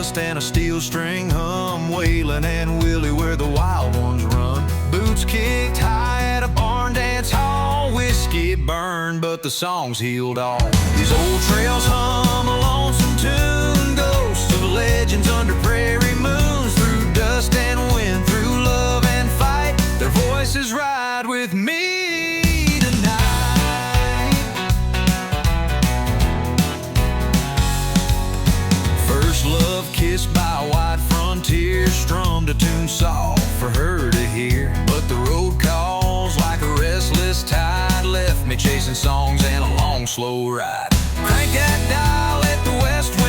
dust and a steel string hum, Waylon and Willie where the wild ones run. Boots kicked high at a barn dance hall, whiskey burned but the songs healed all. These old trails hum a lonesome tune, ghosts of legends under prairie moons, through dust and wind, through love and fight, their voices ride with me tonight. First love kissed by a wide frontier, strummed a tune soft for her to hear, but the road calls like a restless tide, left me chasing songs and a long slow ride. Crank that dial, let the west wind